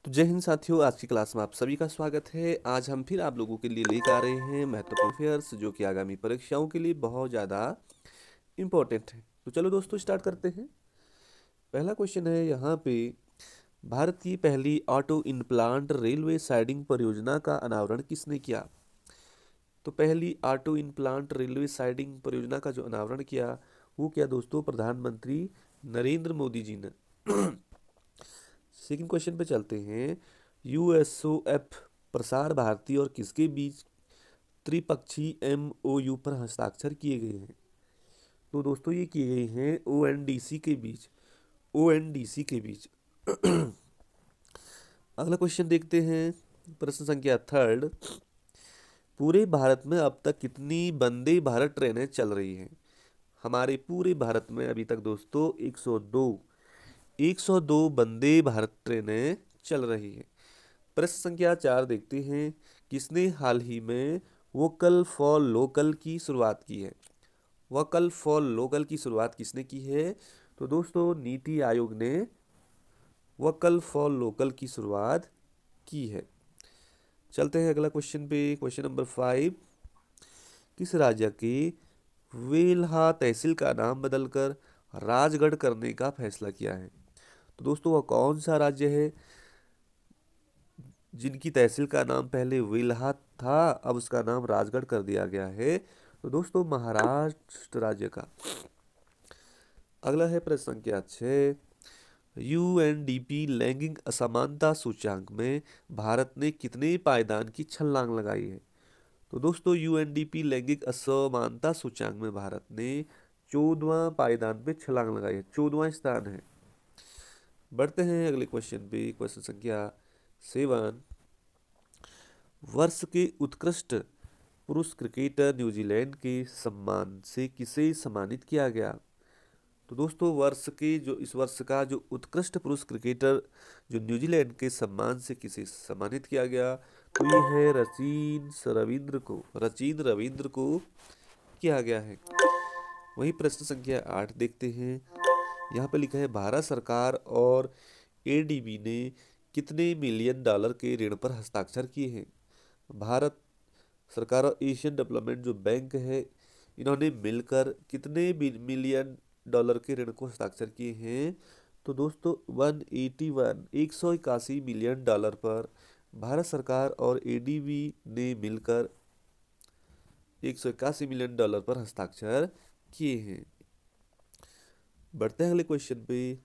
तो जय हिंद साथियों, आज की क्लास में आप सभी का स्वागत है। आज हम फिर आप लोगों के लिए लेकर आ रहे हैं महत्वपूर्ण अफेयर्स जो कि आगामी परीक्षाओं के लिए बहुत ज़्यादा इम्पोर्टेंट है। तो चलो दोस्तों स्टार्ट करते हैं। पहला क्वेश्चन है यहाँ पे, भारत की पहली ऑटो इनप्लांट रेलवे साइडिंग परियोजना का अनावरण किसने किया? तो पहली ऑटो इनप्लांट रेलवे साइडिंग परियोजना का जो अनावरण किया वो किया दोस्तों प्रधानमंत्री नरेंद्र मोदी जी ने। सेकंड क्वेश्चन पे चलते हैं। यूएसओएफ प्रसार भारती और किसके बीच त्रिपक्षीय एमओयू पर हस्ताक्षर किए गए हैं? तो दोस्तों ये किए गए हैं ओएनडीसी के बीच। ओएनडीसी के बीच। अगला क्वेश्चन देखते हैं। प्रश्न संख्या थर्ड, पूरे भारत में अब तक कितनी वंदे भारत ट्रेनें चल रही हैं? हमारे पूरे भारत में अभी तक दोस्तों 102 वंदे भारत ट्रेनें चल रही हैं। प्रश्न संख्या 4 देखते हैं। किसने हाल ही में वोकल फॉर लोकल की शुरुआत की है? वोकल फॉर लोकल की शुरुआत किसने की है? तो दोस्तों नीति आयोग ने वोकल फॉर लोकल की शुरुआत की है। चलते हैं अगला क्वेश्चन पे। क्वेश्चन नंबर 5, किस राज्य के वेल्हा तहसील का नाम बदलकर राजगढ़ करने का फैसला किया है? तो दोस्तों वह कौन सा राज्य है जिनकी तहसील का नाम पहले वेल्हा था, अब उसका नाम राजगढ़ कर दिया गया है? तो दोस्तों महाराष्ट्र राज्य का। अगला है प्रश्न संख्या 6, यूएनडीपी लैंगिक असमानता सूचांक में भारत ने कितने पायदान की छलांग लगाई है? तो दोस्तों यूएनडीपी लैंगिक असमानता सूचांक में भारत ने 14वां पायदान पे छलांग लगाई है, 14वां स्थान है। बढ़ते हैं अगले क्वेश्चन पे। क्वेश्चन संख्या 7, वर्ष के उत्कृष्ट पुरुष क्रिकेटर न्यूजीलैंड के सम्मान से किसे सम्मानित किया गया? तो दोस्तों इस वर्ष का जो उत्कृष्ट पुरुष क्रिकेटर जो न्यूजीलैंड के सम्मान से किसे सम्मानित किया गया, तो ये है रचिन रविंद्र को किया गया है। वही प्रश्न संख्या 8 देखते हैं। यहाँ पे लिखा है भारत सरकार और एडीबी ने कितने मिलियन डॉलर के ऋण पर हस्ताक्षर किए हैं? भारत सरकार और एशियन डेवलपमेंट जो बैंक है, इन्होंने मिलकर कितने मिलियन डॉलर के ऋण को हस्ताक्षर किए हैं? तो दोस्तों 181 मिलियन डॉलर पर भारत सरकार और एडीबी ने मिलकर 181 मिलियन डॉलर पर हस्ताक्षर किए हैं। बढ़ते हैं अगले क्वेश्चन पे।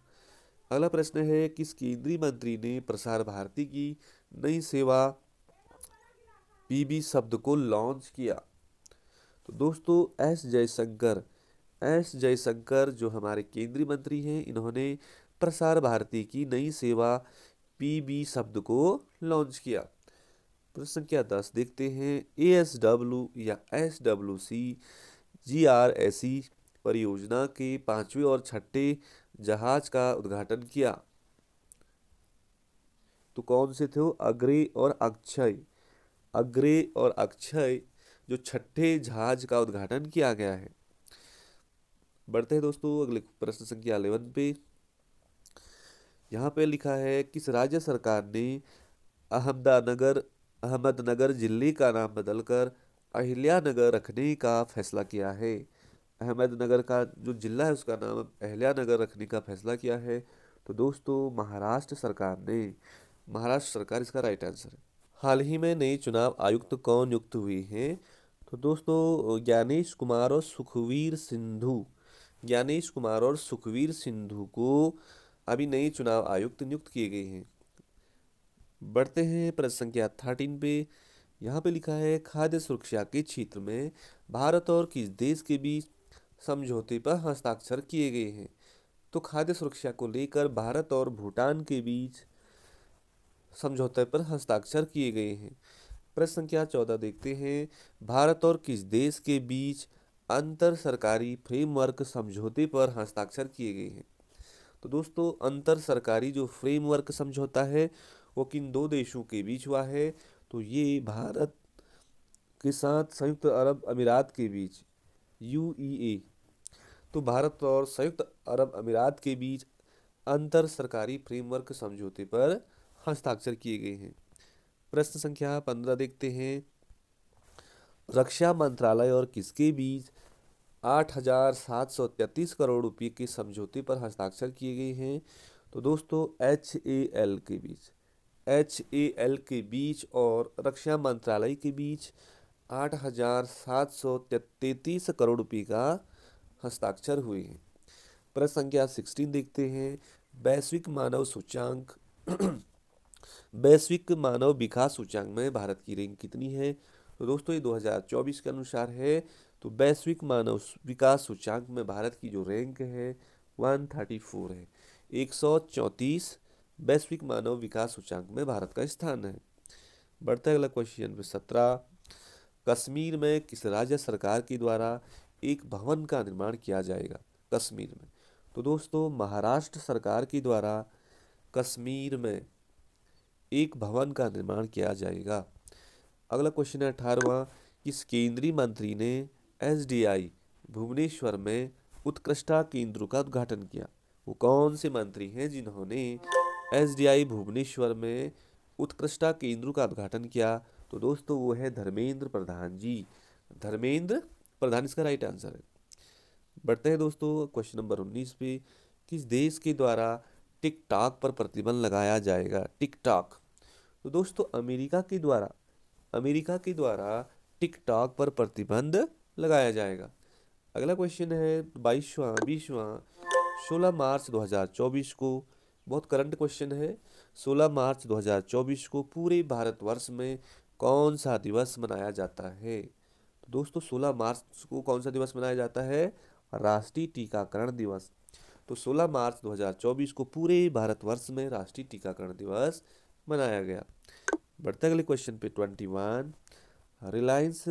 अगला प्रश्न है, किस केंद्रीय मंत्री ने प्रसार भारती की नई सेवा पीबी शब्द को लॉन्च किया? तो दोस्तों एस जयशंकर जो हमारे केंद्रीय मंत्री हैं, इन्होंने प्रसार भारती की नई सेवा पीबी शब्द को लॉन्च किया। प्रश्न संख्या 10 देखते हैं। एएसडब्ल्यू या एसडब्ल्यूसी जीआरएसी परियोजना के 5वें और 6ठे जहाज का उद्घाटन किया। तो कौन से थे वो? अग्रे और अक्षय जो 6ठे जहाज का उद्घाटन किया गया है। बढ़ते हैं दोस्तों अगले प्रश्न संख्या 11 पे। यहाँ पे लिखा है, किस राज्य सरकार ने अहमदनगर जिले का नाम बदलकर अहिल्यानगर रखने का फैसला किया है? अहमदनगर का जो जिला है उसका नाम अहिल्यानगर रखने का फैसला किया है। तो दोस्तों महाराष्ट्र सरकार इसका राइट आंसर है। हाल ही में नए चुनाव आयुक्त कौन नियुक्त हुए हैं? तो दोस्तों ज्ञानेश कुमार और सुखवीर सिंधु को अभी नए चुनाव आयुक्त नियुक्त किए गए हैं। बढ़ते हैं प्रश्न संख्या 13 पे। यहाँ पे लिखा है, खाद्य सुरक्षा के क्षेत्र में भारत और किस देश के बीच समझौते पर हस्ताक्षर किए गए हैं? तो खाद्य सुरक्षा को लेकर भारत और भूटान के बीच समझौते पर हस्ताक्षर किए गए हैं। प्रश्न संख्या 14 देखते हैं। भारत और किस देश के बीच अंतर सरकारी फ्रेमवर्क समझौते पर हस्ताक्षर किए गए हैं? तो दोस्तों अंतर सरकारी जो फ्रेमवर्क समझौता है वो किन दो देशों के बीच हुआ है? तो ये भारत के साथ संयुक्त अरब अमीरात के बीच, यूईए। तो भारत और संयुक्त अरब अमीरात के बीच अंतर सरकारी फ्रेमवर्क समझौते पर हस्ताक्षर किए गए हैं। प्रश्न संख्या 15 देखते हैं। रक्षा मंत्रालय और किसके बीच 8,733 करोड़ रुपए के समझौते पर हस्ताक्षर किए गए हैं? तो दोस्तों HAL के बीच, HAL के बीच और रक्षा मंत्रालय के बीच 8,733 करोड़ रुपए का हस्ताक्षर हुए हैं। प्रश्न संख्या 16 देखते हैं। वैश्विक मानव सूचांक वैश्विक मानव विकास सूचांक में भारत की रैंक कितनी है? तो दोस्तों ये 2024 के अनुसार है। तो वैश्विक मानव विकास सूचांक में भारत की जो रैंक है 134 है, 134 वैश्विक मानव विकास सूचांक में भारत का स्थान है। बढ़ता है अगला क्वेश्चन पे 17। कश्मीर में किस राज्य सरकार के द्वारा एक भवन का निर्माण किया जाएगा? कश्मीर में, तो दोस्तों महाराष्ट्र सरकार के द्वारा कश्मीर में एक भवन का निर्माण किया जाएगा। अगला क्वेश्चन है 18वां। किस केंद्रीय मंत्री ने SDI भुवनेश्वर में उत्कृष्टता केंद्र का उद्घाटन किया? वो कौन से मंत्री हैं जिन्होंने SDI भुवनेश्वर में उत्कृष्टता केंद्र का उद्घाटन किया? तो दोस्तों वो है धर्मेंद्र प्रधान जी। धर्मेंद्र प्रधान इसका राइट आंसर है। बढ़ते हैं दोस्तों क्वेश्चन नंबर 19 पे। किस देश के द्वारा टिकटॉक पर प्रतिबंध लगाया जाएगा? टिकटॉक, तो दोस्तों अमेरिका के द्वारा टिकटॉक पर प्रतिबंध लगाया जाएगा। अगला क्वेश्चन है 20वां 16 मार्च 2024 को, बहुत करंट क्वेश्चन है। 16 मार्च 2024 को पूरे भारतवर्ष में कौन सा दिवस मनाया जाता है? तो दोस्तों 16 मार्च को कौन सा दिवस मनाया जाता है? राष्ट्रीय टीकाकरण दिवस। तो 16 मार्च 2024 को पूरे भारतवर्ष में राष्ट्रीय टीकाकरण दिवस मनाया गया। बढ़ते अगले क्वेश्चन पे 21। रिलायंस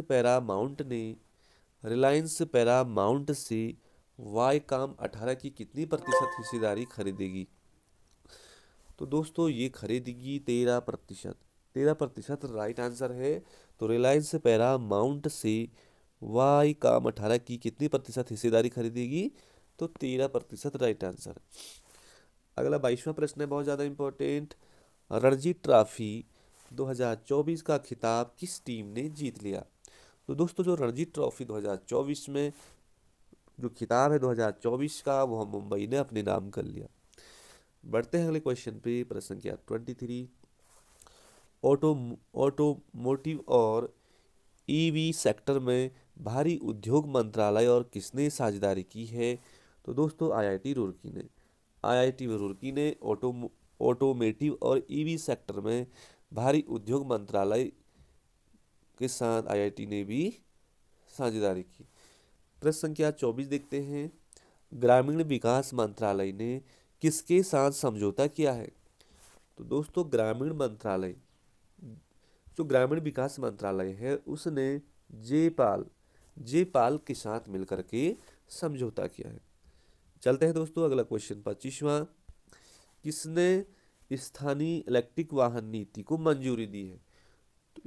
पैरामाउंट से वाईकॉम 18 की कितनी प्रतिशत हिस्सेदारी खरीदेगी? तो दोस्तों ये खरीदेगी 13%। 13% राइट आंसर है। तो रिलायंस पैरामाउंट से वाईकॉम 18 की कितनी प्रतिशत हिस्सेदारी खरीदेगी? तो 13% राइट आंसर। अगला 22वां प्रश्न है, बहुत ज़्यादा इंपॉर्टेंट। रणजी ट्रॉफी 2024 का खिताब किस टीम ने जीत लिया? तो दोस्तों जो रणजी ट्रॉफी 2024 में जो खिताब है 2024 का, वो मुंबई ने अपने नाम कर लिया। बढ़ते हैं अगले क्वेश्चन पे। प्रश्न संख्या 23। ऑटोमोटिव और EV सेक्टर में भारी उद्योग मंत्रालय और किसने साझेदारी की है? तो दोस्तों IIT रुड़की ने ऑटोमोटिव और EV सेक्टर में भारी उद्योग मंत्रालय के साथ IIT ने भी साझेदारी की। प्रश्न संख्या 24 देखते हैं। ग्रामीण विकास मंत्रालय ने किसके साथ समझौता किया है? तो दोस्तों जो ग्रामीण विकास मंत्रालय है उसने जेपाल के साथ मिलकर के समझौता किया है। चलते हैं दोस्तों अगला क्वेश्चन 25वां। किसने स्थानीय इलेक्ट्रिक वाहन नीति को मंजूरी दी है? तो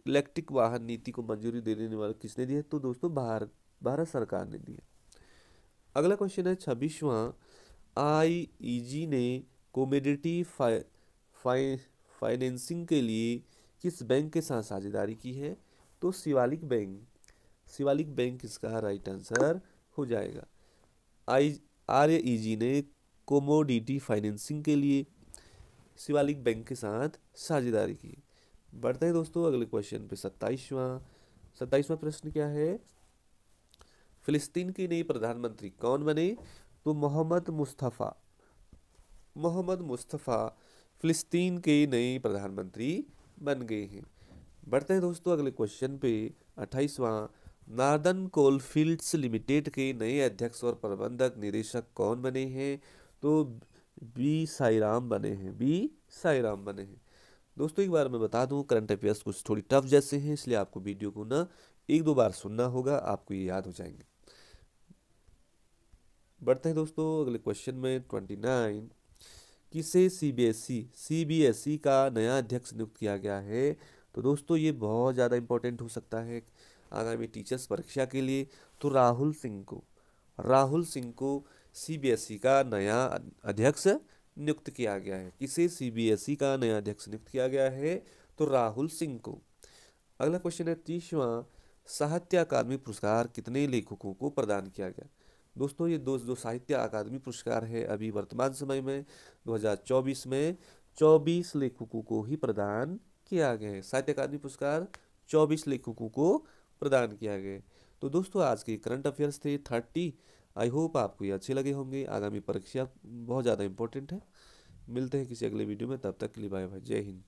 इलेक्ट्रिक वाहन नीति को मंजूरी देने वाला किसने दी है? तो दोस्तों भारत सरकार ने दी है। अगला क्वेश्चन है 26वां। IEG ने कमोडिटी फाइनेंसिंग के लिए किस बैंक के साथ साझेदारी की है? तो शिवालिक बैंक इसका राइट आंसर हो जाएगा। REG ने कमोडिटी फाइनेंसिंग के लिए शिवालिक बैंक के साथ साझेदारी की। बढ़ते हैं दोस्तों अगले क्वेश्चन पे 27वां प्रश्न क्या है? फिलिस्तीन के नए प्रधानमंत्री कौन बने? तो मोहम्मद मुस्तफ़ा फिलिस्तीन के नए प्रधानमंत्री बन गए हैं। बढ़ते हैं दोस्तों अगले क्वेश्चन पे 28वां। नार्दर्न कोलफील्ड्स लिमिटेड के नए अध्यक्ष और प्रबंधक निदेशक कौन बने हैं? तो बी साईराम बने हैं। दोस्तों एक बार मैं बता दूं, करंट अफेयर्स कुछ थोड़ी टफ जैसे हैं, इसलिए आपको वीडियो को ना 1-2 बार सुनना होगा, आपको ये याद हो जाएंगे। बढ़ते हैं दोस्तों अगले क्वेश्चन में 29। किसे CBSE का नया अध्यक्ष नियुक्त किया गया है? तो दोस्तों ये बहुत ज़्यादा इंपॉर्टेंट हो सकता है आगामी टीचर्स परीक्षा के लिए। तो राहुल सिंह को CBSE का नया अध्यक्ष नियुक्त किया गया है? किसे सीबीएसई का नया अध्यक्ष नियुक्त किया गया है? तो राहुल सिंह को। अगला क्वेश्चन है 30वां साहित्य अकादमी पुरस्कार कितने लेखकों को प्रदान किया गया? दोस्तों ये जो साहित्य अकादमी पुरस्कार है अभी वर्तमान समय में 2024 में 24 लेखकों को ही प्रदान किया गया है। साहित्य अकादमी पुरस्कार 24 लेखकों को प्रदान किया गया है। तो दोस्तों आज के करंट अफेयर्स थे 30। आई होप आपको ये अच्छे लगे होंगे। आगामी परीक्षा बहुत ज़्यादा इंपॉर्टेंट है। मिलते हैं किसी अगले वीडियो में, तब तक के लिए बाय बाय, जय हिंद।